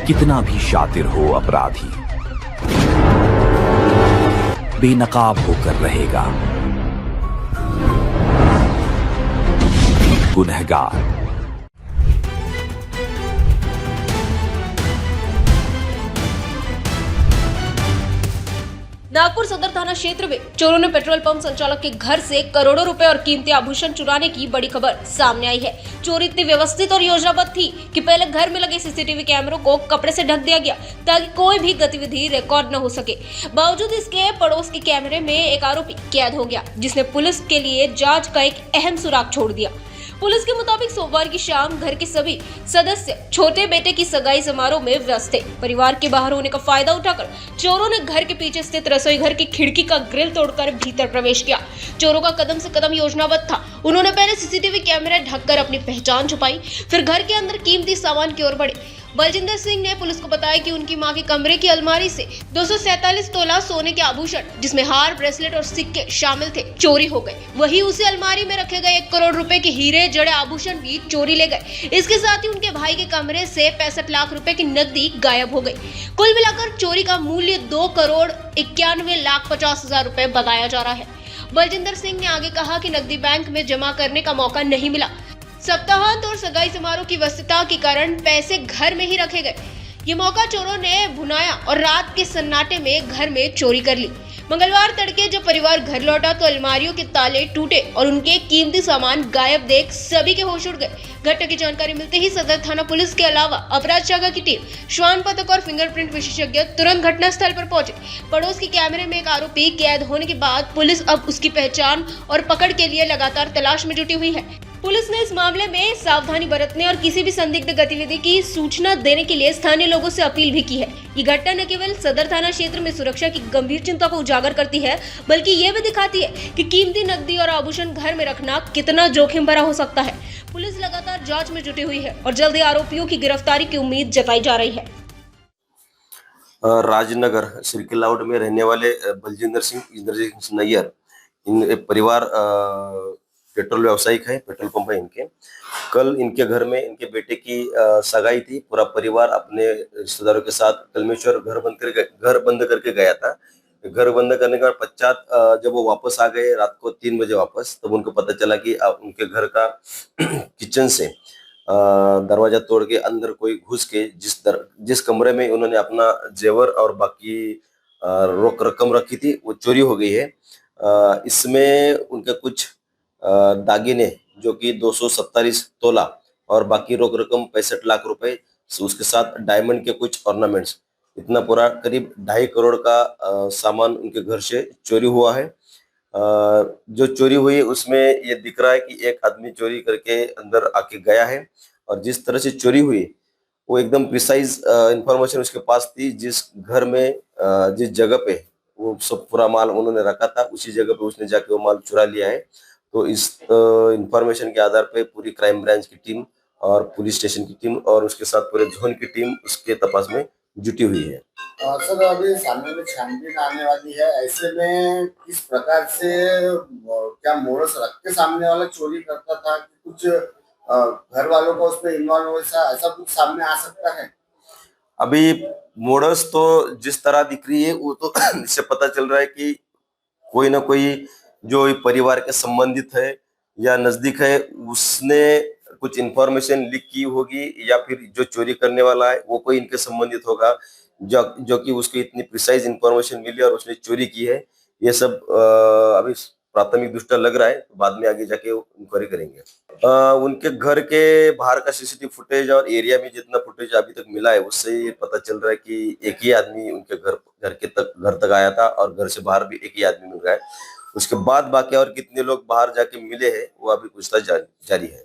कितना भी शातिर हो अपराधी, बेनकाब होकर रहेगा गुनहगार। नागपुर सदर थाना क्षेत्र में चोरों ने पेट्रोल पंप संचालक के घर से करोड़ों रुपए और कीमती आभूषण चुराने की बड़ी खबर सामने आई है। चोरी इतनी व्यवस्थित और योजनाबद्ध थी कि पहले घर में लगे सीसीटीवी कैमरों को कपड़े से ढक दिया गया ताकि कोई भी गतिविधि रिकॉर्ड न हो सके। बावजूद इसके पड़ोस के कैमरे में एक आरोपी कैद हो गया, जिसने पुलिस के लिए जांच का एक अहम सुराग छोड़ दिया। पुलिस के मुताबिक सोमवार की शाम घर के सभी सदस्य छोटे बेटे की सगाई समारोह में व्यस्त थे। परिवार के बाहर होने का फायदा उठाकर चोरों ने घर के पीछे स्थित रसोई घर की खिड़की का ग्रिल तोड़कर भीतर प्रवेश किया। चोरों का कदम से कदम योजनाबद्ध था। उन्होंने पहले सीसीटीवी कैमरे ढककर अपनी पहचान छुपाई, फिर घर के अंदर कीमती सामान की ओर बढ़े। बलजिंदर सिंह ने पुलिस को बताया कि उनकी मां के कमरे की अलमारी से 247 तोला सोने के आभूषण, जिसमें हार, ब्रेसलेट और सिक्के शामिल थे, चोरी हो गए। वहीं उसी अलमारी में रखे गए 1 करोड़ रुपए के हीरे जड़े आभूषण भी चोरी ले गए। इसके साथ ही उनके भाई के कमरे से 65 लाख रुपए की नकदी गायब हो गई। कुल मिलाकर चोरी का मूल्य 2,91,50,000 रुपए बताया जा रहा है। बलजिंदर सिंह ने आगे कहा कि नकदी बैंक में जमा करने का मौका नहीं मिला। सप्ताहांत और सगाई समारोह की व्यस्तता के कारण पैसे घर में ही रखे गए। ये मौका चोरों ने भुनाया और रात के सन्नाटे में घर में चोरी कर ली। मंगलवार तड़के जब परिवार घर लौटा तो अलमारियों के ताले टूटे और उनके कीमती सामान गायब देख सभी के होश उड़ गए। घटना की जानकारी मिलते ही सदर थाना पुलिस के अलावा अपराध शाखा की टीम, श्वान पथक और फिंगरप्रिंट विशेषज्ञ तुरंत घटनास्थल पर पहुंचे। पड़ोस के कैमरे में एक आरोपी कैद होने के बाद पुलिस अब उसकी पहचान और पकड़ के लिए लगातार तलाश में जुटी हुई है। पुलिस ने इस मामले में सावधानी बरतने और किसी भी संदिग्ध गतिविधि की सूचना देने के लिए स्थानीय लोगों से अपील भी की है। ये घटना न केवल सदर थाना क्षेत्र में सुरक्षा की गंभीर चिंता को उजागर करती है, बल्कि ये भी दिखाती है कि कीमती नकदी और आभूषण घर में रखना कितना जोखिम भरा हो सकता है। पुलिस लगातार जांच में जुटी हुई है और जल्द ही आरोपियों की गिरफ्तारी की उम्मीद जताई जा रही है। राजनगर सिरकिलाउड में रहने वाले बलजिंदर सिंह, इंद्रजीत नैयर, इन परिवार पेट्रोल व्यावसायिक है, पेट्रोल पंप है इनके। कल इनके घर में इनके बेटे की सगाई थी। पूरा परिवार अपने रिश्तेदारों के साथ कलमेश्वर घर बंद करके गया था। घर बंद करने के पश्चात जब वो वापस आ गए रात को 3 बजे वापस, तब उनको पता चला कि उनके घर का किचन से दरवाजा तोड़ के अंदर कोई घुस के जिस कमरे में उन्होंने अपना जेवर और बाकी रोक रकम रखी थी वो चोरी हो गई है। इसमें उनके कुछ दागिने जो कि 247 तोला और बाकी रोक रकम 65 लाख रुपए, उसके साथ डायमंड के कुछ ऑर्नामेंट्स, इतना पूरा करीब 2.5 करोड़ का सामान उनके घर से चोरी हुआ है। जो चोरी हुई उसमें ये दिख रहा है कि एक आदमी चोरी करके अंदर आके गया है और जिस तरह से चोरी हुई वो एकदम प्रिसाइज इंफॉर्मेशन उसके पास थी। जिस घर में जिस जगह पे वो सब पूरा माल उन्होंने रखा था उसी जगह पे उसने जाके वो माल चुरा लिया है। तो इस इंफॉर्मेशन के आधार पे पूरी क्राइम ब्रांच की टीम और पुलिस स्टेशन की टीम और उसके साथ पूरे जोन की टीम उसके तपास में जुटी हुई है। सर, अभी सामने में छानबीन आने वाली है, ऐसे में किस प्रकार से क्या मोड़स रख के सामने वाला चोरी करता था कि कुछ घर वालों को उसमें इन्वॉल्व हो, ऐसा कुछ सामने आ सकता है? अभी मोड़स तो जिस तरह दिख रही है वो तो इससे पता चल रहा है कि कोई ना कोई जो परिवार के संबंधित है या नजदीक है उसने कुछ इंफॉर्मेशन लीक की होगी या फिर जो चोरी करने वाला है वो कोई इनके संबंधित होगा जो कि उसको इतनी प्रिसाइज इंफॉर्मेशन मिली और उसने चोरी की है। ये सब अभी प्राथमिक दृष्टया लग रहा है, तो बाद में आगे जाके इंक्वायरी करेंगे। उनके घर के बाहर का सीसीटीवी फुटेज और एरिया में जितना फुटेज अभी तक मिला है उससे ये पता चल रहा है कि एक ही आदमी उनके घर तक आया था और घर से बाहर भी एक ही आदमी मिल रहा है। उसके बाद बाकी और कितने लोग बाहर जाके मिले हैं वो अभी पूछताछ जारी है।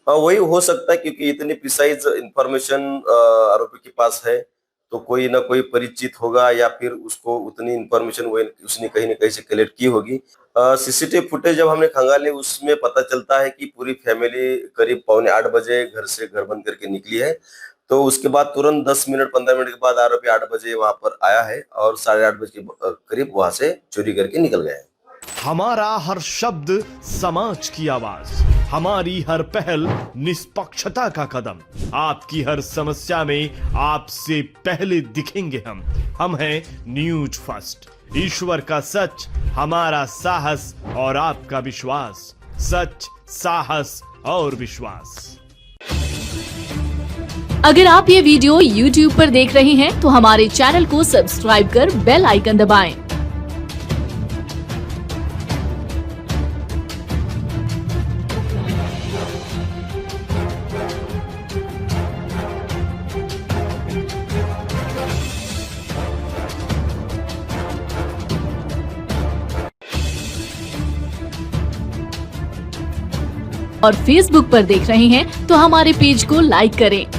वही हो सकता है क्योंकि इतनी प्रिसाइज इंफॉर्मेशन आरोपी के पास है तो कोई ना कोई परिचित होगा या फिर उसको उतनी इंफॉर्मेशन वो उसने कहीं ना कहीं से कलेक्ट की होगी। सीसीटीवी फुटेज जब हमने खंगाले उसमें पता चलता है कि पूरी फैमिली करीब 7:45 बजे घर से घर बंद करके निकली है। तो उसके बाद तुरंत 10 मिनट 15 मिनट के बाद आरोपी 8 बजे वहां पर आया है और 8:30 बजे के करीब वहां से चोरी करके निकल गया है। हमारा हर शब्द समाज की आवाज, हमारी हर पहल निष्पक्षता का कदम। आपकी हर समस्या में आपसे पहले दिखेंगे हम हैं न्यूज फर्स्ट। ईश्वर का सच, हमारा साहस और आपका विश्वास। सच, साहस और विश्वास। अगर आप ये वीडियो YouTube पर देख रहे हैं तो हमारे चैनल को सब्सक्राइब कर बेल आइकन दबाएं। और Facebook पर देख रहे हैं तो हमारे पेज को लाइक करें।